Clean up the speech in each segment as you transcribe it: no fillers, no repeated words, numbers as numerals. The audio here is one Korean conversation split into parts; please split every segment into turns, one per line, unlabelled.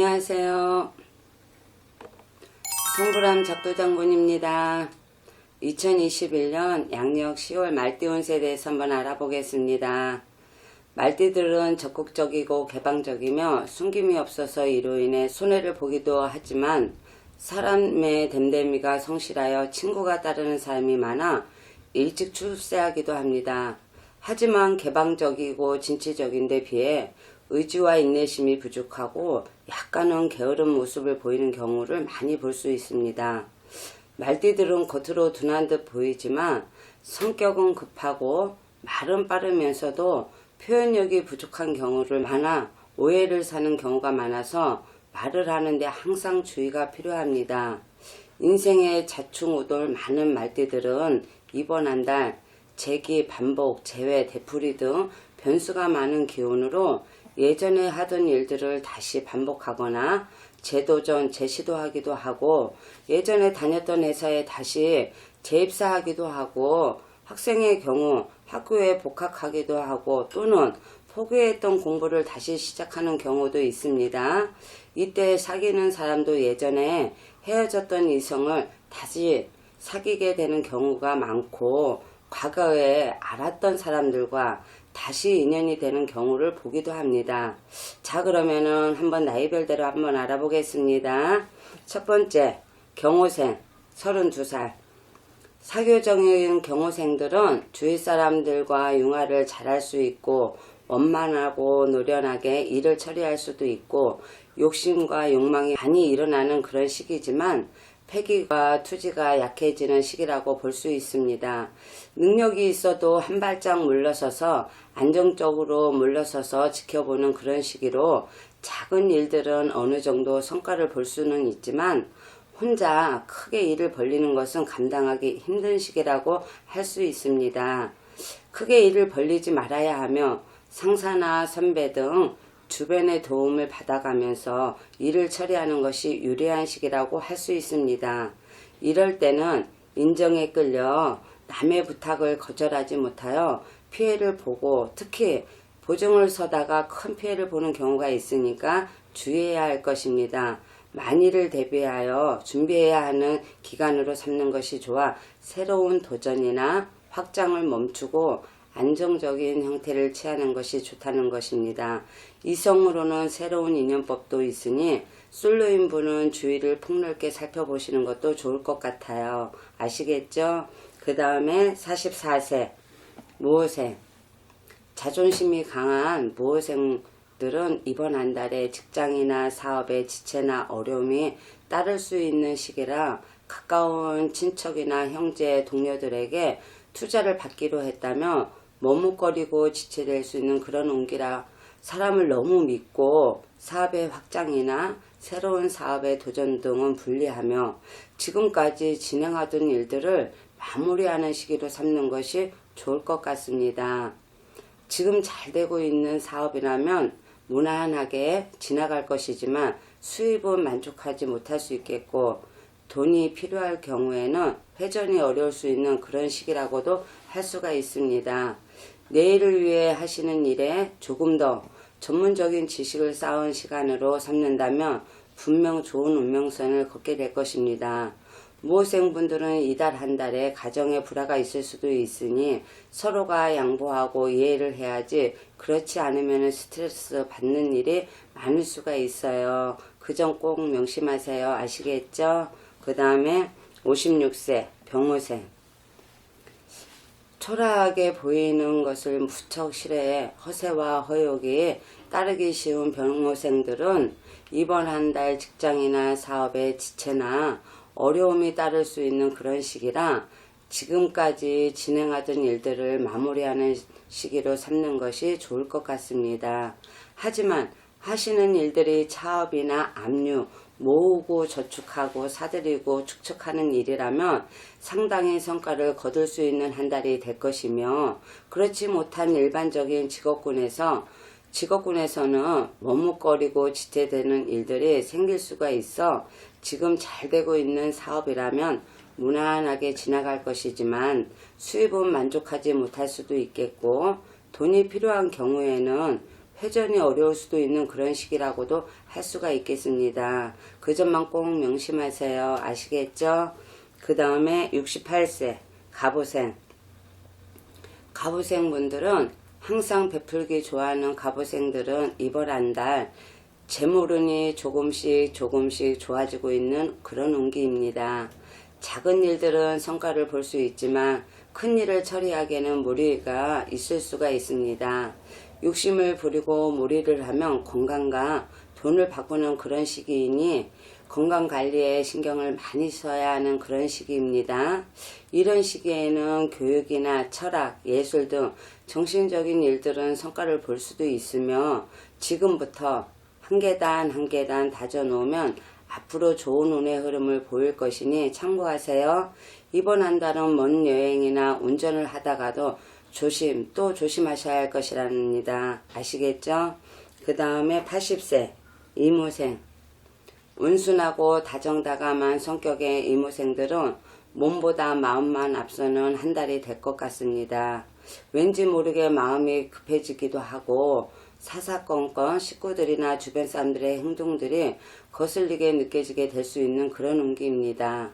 안녕하세요. 송구람 작두장군입니다. 2021년 양력 10월 말띠 운세에 대해서 한번 알아보겠습니다. 말띠들은 적극적이고 개방적이며 숨김이 없어서 이로 인해 손해를 보기도 하지만 사람의 됨됨이가 성실하여 친구가 따르는 사람이 많아 일찍 출세하기도 합니다. 하지만 개방적이고 진취적인 데 비해 의지와 인내심이 부족하고 약간은 게으른 모습을 보이는 경우를 많이 볼 수 있습니다. 말띠들은 겉으로 둔한 듯 보이지만 성격은 급하고 말은 빠르면서도 표현력이 부족한 경우를 많아 오해를 사는 경우가 많아서 말을 하는데 항상 주의가 필요합니다. 인생의 자충우돌 많은 말띠들은 이번 한 달 재기, 반복, 재회, 되풀이 등 변수가 많은 기운으로 예전에 하던 일들을 다시 반복하거나 재도전, 재시도하기도 하고 예전에 다녔던 회사에 다시 재입사하기도 하고 학생의 경우 학교에 복학하기도 하고 또는 포기했던 공부를 다시 시작하는 경우도 있습니다. 이때 사귀는 사람도 예전에 헤어졌던 이성을 다시 사귀게 되는 경우가 많고 과거에 알았던 사람들과 다시 인연이 되는 경우를 보기도 합니다. 자, 그러면은 한번 나이별대로 한번 알아보겠습니다. 첫 번째, 경호생 32살. 사교적인 경호생들은 주위 사람들과 융화를 잘할 수 있고 원만하고 노련하게 일을 처리할 수도 있고 욕심과 욕망이 많이 일어나는 그런 시기지만 패기가 투지가 약해지는 시기라고 볼 수 있습니다. 능력이 있어도 한 발짝 물러서서 안정적으로 물러서서 지켜보는 그런 시기로 작은 일들은 어느 정도 성과를 볼 수는 있지만 혼자 크게 일을 벌리는 것은 감당하기 힘든 시기라고 할 수 있습니다. 크게 일을 벌리지 말아야 하며 상사나 선배 등 주변의 도움을 받아가면서 일을 처리하는 것이 유리한 시기라고 할 수 있습니다. 이럴 때는 인정에 끌려 남의 부탁을 거절하지 못하여 피해를 보고 특히 보증을 서다가 큰 피해를 보는 경우가 있으니까 주의해야 할 것입니다. 만일을 대비하여 준비해야 하는 기간으로 삼는 것이 좋아 새로운 도전이나 확장을 멈추고 안정적인 형태를 취하는 것이 좋다는 것입니다. 이성으로는 새로운 인연법도 있으니 솔로인 분은 주위를 폭넓게 살펴보시는 것도 좋을 것 같아요. 아시겠죠? 그 다음에 44세 모호생. 자존심이 강한 모호생들은 이번 한 달에 직장이나 사업에 지체나 어려움이 따를 수 있는 시기라 가까운 친척이나 형제, 동료들에게 투자를 받기로 했다면 머뭇거리고 지체될 수 있는 그런 운기라 사람을 너무 믿고 사업의 확장이나 새로운 사업의 도전 등은 분리하며 지금까지 진행하던 일들을 마무리하는 시기로 삼는 것이 좋을 것 같습니다. 지금 잘 되고 있는 사업이라면 무난하게 지나갈 것이지만 수입은 만족하지 못할 수 있겠고 돈이 필요할 경우에는 회전이 어려울 수 있는 그런 시기라고도 할 수가 있습니다. 내일을 위해 하시는 일에 조금 더 전문적인 지식을 쌓은 시간으로 삼는다면 분명 좋은 운명선을 걷게 될 것입니다. 모호생분들은 이달 한 달에 가정에 불화가 있을 수도 있으니 서로가 양보하고 이해를 해야지 그렇지 않으면 스트레스 받는 일이 많을 수가 있어요. 그 점 꼭 명심하세요. 아시겠죠? 그 다음에 56세 병호생. 초라하게 보이는 것을 무척 싫어해 허세와 허욕이 따르기 쉬운 병호생들은 이번 한 달 직장이나 사업에 지체나 어려움이 따를 수 있는 그런 시기라 지금까지 진행하던 일들을 마무리하는 시기로 삼는 것이 좋을 것 같습니다. 하지만 하시는 일들이 차업이나 압류, 모으고 저축하고 사들이고 축적하는 일이라면 상당히 성과를 거둘 수 있는 한 달이 될 것이며 그렇지 못한 일반적인 직업군에서는 머뭇거리고 지체되는 일들이 생길 수가 있어 지금 잘 되고 있는 사업이라면 무난하게 지나갈 것이지만 수입은 만족하지 못할 수도 있겠고 돈이 필요한 경우에는 회전이 어려울 수도 있는 그런 시기라고도 할 수가 있겠습니다. 그 점만 꼭 명심하세요. 아시겠죠? 그 다음에 68세 갑오생. 갑오생 분들은 항상 베풀기 좋아하는 갑오생들은 이번 한 달 재물운이 조금씩 좋아지고 있는 그런 운기입니다. 작은 일들은 성과를 볼 수 있지만 큰 일을 처리하기에는 무리가 있을 수가 있습니다. 욕심을 부리고 무리를 하면 건강과 돈을 바꾸는 그런 시기이니 건강관리에 신경을 많이 써야 하는 그런 시기입니다. 이런 시기에는 교육이나 철학, 예술 등 정신적인 일들은 성과를 볼 수도 있으며 지금부터 한 계단 다져놓으면 앞으로 좋은 운의 흐름을 보일 것이니 참고하세요. 이번 한 달은 먼 여행이나 운전을 하다가도 조심하셔야 할 것이랍니다. 아시겠죠? 그 다음에 80세 이모생. 온순하고 다정다감한 성격의 이모생들은 몸보다 마음만 앞서는 한 달이 될 것 같습니다. 왠지 모르게 마음이 급해지기도 하고 사사건건 식구들이나 주변 사람들의 행동들이 거슬리게 느껴지게 될 수 있는 그런 운기입니다.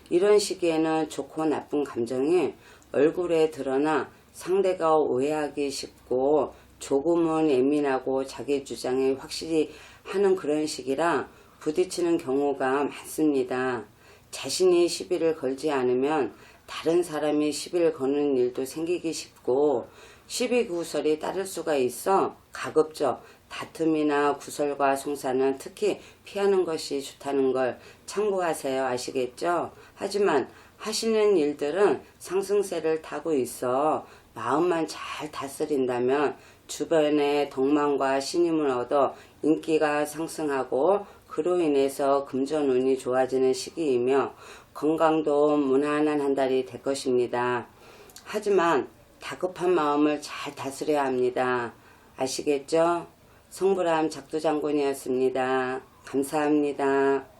이런 시기에는 좋고 나쁜 감정이 얼굴에 드러나 상대가 오해하기 쉽고 조금은 예민하고 자기 주장에 확실히 하는 그런 시기라 부딪히는 경우가 많습니다. 자신이 시비를 걸지 않으면 다른 사람이 시비를 거는 일도 생기기 쉽고 시비 구설이 따를 수가 있어 가급적 다툼이나 구설과 송사는 특히 피하는 것이 좋다는 걸 참고하세요. 아시겠죠? 하지만 하시는 일들은 상승세를 타고 있어 마음만 잘 다스린다면 주변에 덕망과 신임을 얻어 인기가 상승하고 그로 인해서 금전운이 좋아지는 시기이며 건강도 무난한 한 달이 될 것입니다. 하지만 다급한 마음을 잘 다스려야 합니다. 아시겠죠? 성불암 작두장군이었습니다. 감사합니다.